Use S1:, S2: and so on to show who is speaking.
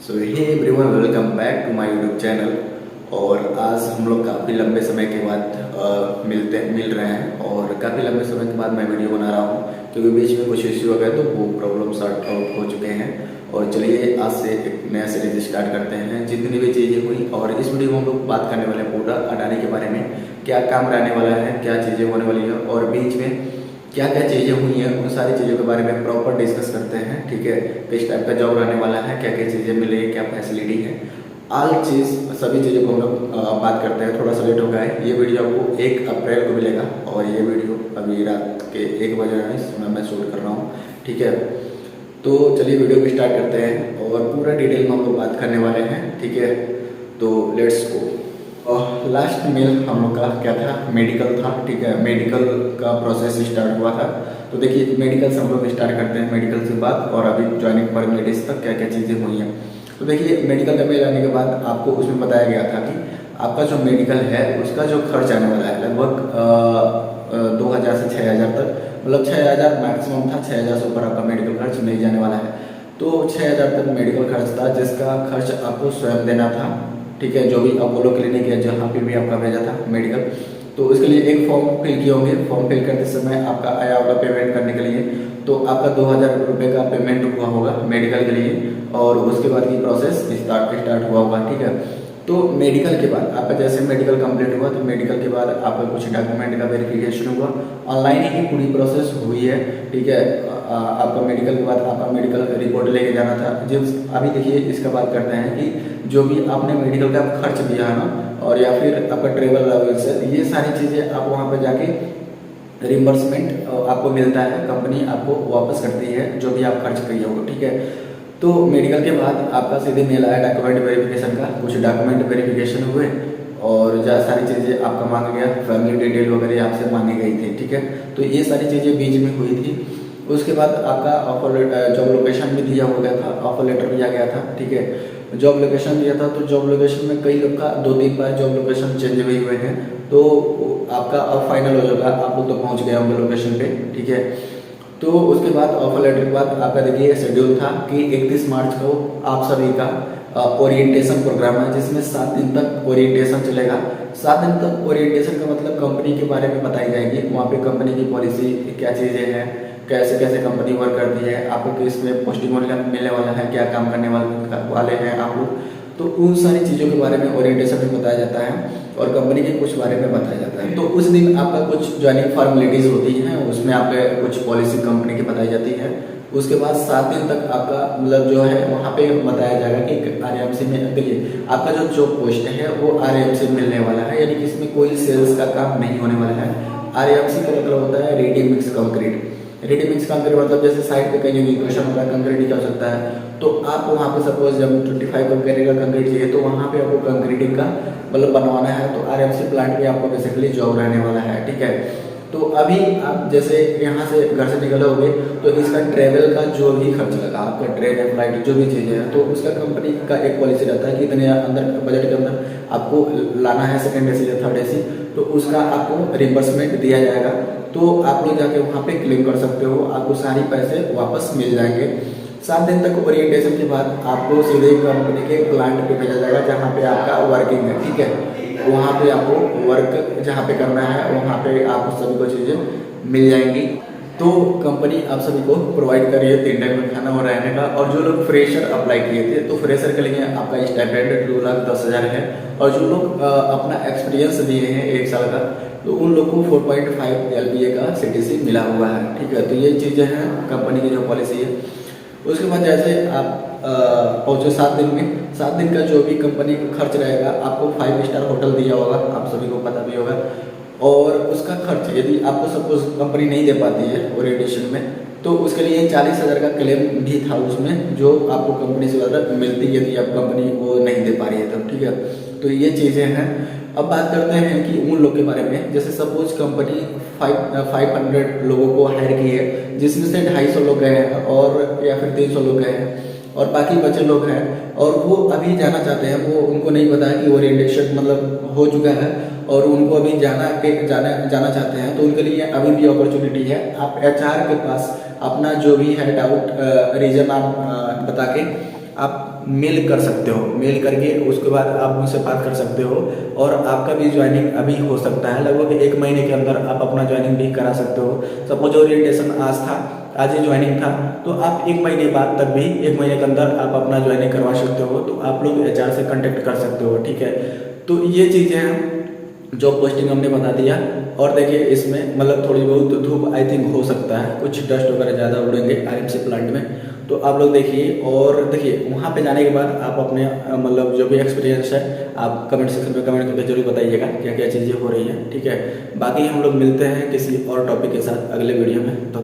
S1: So hey everyone, welcome back to my YouTube channel. और आज हम लोग काफ़ी लंबे समय के बाद मिल रहे हैं और काफ़ी लंबे समय के बाद मैं वीडियो बना रहा हूँ क्योंकि बीच में कुछ इश्यू हो गए तो वो प्रॉब्लम सॉर्ट आउट हो चुके हैं। और चलिए आज से एक नया सीरीज स्टार्ट करते हैं। जितनी भी चीज़ें हुई और इस वीडियो में हम लोग बात करने वाले हैं पूरा अडानी के बारे में, क्या काम रहने वाला है, क्या चीज़ें होने वाली है और बीच में क्या क्या चीज़ें हुई हैं, उन सारी चीज़ों के बारे में प्रॉपर डिस्कस करते हैं। ठीक है, किस टाइप का जॉब रहने वाला है, क्या क्या चीज़ें मिलेगी, क्या फैसिलिटी है, ऑल चीज़ सभी चीज़ों को हम लोग बात करते हैं। थोड़ा सा लेट हो गया है, ये वीडियो आपको 1 अप्रैल को मिलेगा और ये वीडियो अभी रात के 1 बजे इस समय मैं शूट कर रहा हूँ। ठीक है, तो चलिए वीडियो को स्टार्ट करते हैं और पूरा डिटेल में हम लोग बात करने वाले हैं। ठीक है, तो लेट्स गो। और लास्ट मेल हम लोग का क्या था, मेडिकल था। ठीक है, मेडिकल का प्रोसेस स्टार्ट हुआ था। तो देखिए मेडिकल से हम लोग स्टार्ट करते हैं, मेडिकल से बात और अभी ज्वाइनिंग फॉर्मेलिटीज तक क्या क्या चीज़ें हुई हैं। तो देखिए मेडिकल का मेल आने के बाद आपको उसमें बताया गया था कि आपका जो मेडिकल है उसका जो खर्च आने वाला है लगभग 2000 से 6000 तक, मतलब 6000 मैक्सिमम था, 6000 से ऊपर आपका मेडिकल खर्च नहीं जाने वाला है। तो 6000 तक मेडिकल खर्च था जिसका खर्च आपको स्वयं देना था। ठीक है, जो भी अपोलो क्लिनिक है जहाँ पे भी आपका भेजा था मेडिकल, तो उसके लिए एक फॉर्म फिल किए होंगे। फॉर्म फिल करते समय आपका आया होगा पेमेंट करने के लिए, तो आपका 2000 रुपये का पेमेंट हुआ होगा मेडिकल के लिए और उसके बाद की प्रोसेस स्टार्ट हुआ होगा। ठीक है, तो मेडिकल के बाद आपका जैसे मेडिकल कंप्लीट हुआ तो मेडिकल के बाद आपका कुछ डॉक्यूमेंट का वेरिफिकेशन हुआ, ऑनलाइन ही पूरी प्रोसेस हुई है। ठीक है, आपका मेडिकल के बाद आपका मेडिकल रिपोर्ट लेके जाना था। जब अभी देखिए इसका बात करते हैं कि जो भी आपने मेडिकल का खर्च दिया है ना, और या फिर आपका ट्रेवल अलाउंस है, ये सारी चीज़ें आप वहाँ पर जाके रिम्बर्समेंट आपको मिलता है, कंपनी आपको वापस करती है जो भी आप खर्च किए हो। ठीक है, तो मेडिकल के बाद आपका सीधे मेल आया डॉक्यूमेंट वेरिफिकेशन का, कुछ डॉक्यूमेंट वेरिफिकेशन हुए और जहाँ सारी चीज़ें आपका मांगा गया, फैमिली डिटेल वगैरह आपसे मांगी गई थी। ठीक है, तो ये सारी चीज़ें बीच में हुई थी। उसके बाद आपका ऑफर जॉब लोकेशन भी दिया हो गया था, ऑफर लेटर भी आ गया था। ठीक है, जॉब लोकेशन दिया था तो जॉब लोकेशन में कई लोग का 2-3 बार जॉब लोकेशन चेंज भी हुए हैं, तो आपका अब फाइनल हो जाएगा, आप लोग तो पहुँच गए होंगे लोकेशन पे। ठीक है, तो उसके बाद ऑफर लेटर के बाद आपका देखिए शेड्यूल था कि 31 मार्च को आप सभी का ओरिएंटेशन प्रोग्राम है जिसमें 7 दिन तक ओरिएंटेशन चलेगा। 7 दिन तक ओरिएंटेशन का मतलब कंपनी के बारे में बताई जाएगी, वहाँ पे कंपनी की पॉलिसी क्या चीज़ें हैं, कैसे कैसे कंपनी वर्क करती है, आपको किस में पोस्टिंग मिलने वाला है, क्या काम करने वाले हैं आप लोग, तो उन सारी चीज़ों के बारे में ओरिएंटेशन में बताया जाता है और कंपनी के कुछ बारे में बताया जाता है। तो उस दिन आपका कुछ ज्वाइनिंग फॉर्मेलिटीज़ होती हैं, उसमें आपके कुछ पॉलिसी कंपनी की बताई जाती है। उसके बाद 7 दिन तक आपका मतलब जो है वहाँ पे बताया जाएगा कि आरएमसी में देखिए आपका जो जॉब पोस्ट है वो आरएमसी में मिलने वाला है, यानी कि इसमें कोई सेल्स का काम नहीं होने वाला है। आरएमसी का मतलब होता है ready mix concrete. Ready mix concrete मतलब जैसे साइड पे कहीं इक्वेशन होता है कंक्रीट क्या हो सकता है, तो आप वहाँ पे सपोज जब 25 कंक्रीट का कंक्रीट चाहिए तो वहाँ पे आपको कंक्रीटिंग का मतलब बनवाना है, तो आरएमसी प्लांट में आपको बेसिकली जॉब रहने वाला है। ठीक है, तो अभी आप जैसे यहाँ से घर से निकलोगे तो इसका ट्रेवल का जो भी खर्च लगा, आपका ट्रेन या फ्लाइट जो भी चीज़ें हैं, तो उसका कंपनी का एक पॉलिसी रहता है कि इतने अंदर बजट के अंदर आपको लाना है सेकंड एसी या थर्ड एसी, तो उसका आपको रिम्बर्समेंट दिया जाएगा। तो आप लोग जाके वहाँ पे क्लेम कर सकते हो, आपको सारी पैसे वापस मिल जाएंगे। 7 दिन तक ओरिएंटेशन के बाद आपको सीधे कंपनी के प्लांट पे भेजा जाएगा जहाँ पे आपका वर्किंग है। ठीक है, वहाँ पे आपको वर्क जहाँ पे करना है वहाँ पे आपको सभी को चीज़ें मिल जाएंगी। तो कंपनी आप सभी को प्रोवाइड कर रही है 3 टाइम में खाना और रहने का। और जो लोग फ्रेशर अप्लाई किए थे तो फ्रेशर के लिए आपका स्टाइपेंड 2,10,000 है, और जो लोग अपना एक्सपीरियंस दिए हैं 1 साल का तो उन लोग को 4.5 LPA का CTC मिला हुआ है। ठीक है, तो ये चीज़ें हैं कंपनी की जो पॉलिसी है। उसके बाद जैसे आप पहुँचे 7 दिन में, 7 दिन का जो भी कंपनी का खर्च रहेगा, आपको 5 स्टार होटल दिया होगा, आप सभी को पता भी होगा। और उसका खर्च यदि आपको सपोज कंपनी नहीं दे पाती है ओरिएंटेशन में तो उसके लिए 40,000 का क्लेम भी था उसमें, जो आपको कंपनी से ज़्यादा मिलती है यदि आप कंपनी वो नहीं दे पा रही है तब। ठीक है, तो ये चीज़ें हैं। अब बात करते हैं कि उन लोग के बारे में, जैसे सपोज कंपनी 500 लोगों को हायर की है जिसमें से 250 लोग गए हैं और या फिर 300 लोग गए हैं और बाकी बचे लोग हैं और वो अभी जाना चाहते हैं, वो उनको नहीं पता है कि ओरिएंटेशन मतलब हो चुका है और उनको अभी जाना चाहते हैं, तो उनके लिए अभी भी अपॉर्चुनिटी है। आप HR के पास अपना जो भी है डाउट रीजन आप बता के आप मेल कर सकते हो, मेल करके उसके बाद आप मुझसे बात कर सकते हो और आपका भी ज्वाइनिंग अभी हो सकता है। लगभग 1 महीने के अंदर आप अपना ज्वाइनिंग भी करा सकते हो। सपोज ओरिएंटेशन आज था, आज ही ज्वाइनिंग था, तो आप 1 महीने बाद तक भी 1 महीने के अंदर आप अपना ज्वाइनिंग करवा सकते हो। तो आप लोग HR से कांटेक्ट कर सकते हो, ठीक है। तो ये चीज़ें हैं, जॉब पोस्टिंग हमने बता दिया। और देखिए इसमें मतलब थोड़ी बहुत धूप आई थिंक हो सकता है, कुछ डस्ट वगैरह ज़्यादा उड़ेंगे RMC प्लांट में, तो आप लोग देखिए। और देखिए वहाँ पे जाने के बाद आप अपने मतलब जो भी एक्सपीरियंस है आप कमेंट सेक्शन में कमेंट करके जरूर बताइएगा क्या क्या चीज़ें हो रही हैं, ठीक है। बाकी हम लोग मिलते हैं किसी और टॉपिक के साथ अगले वीडियो में। तो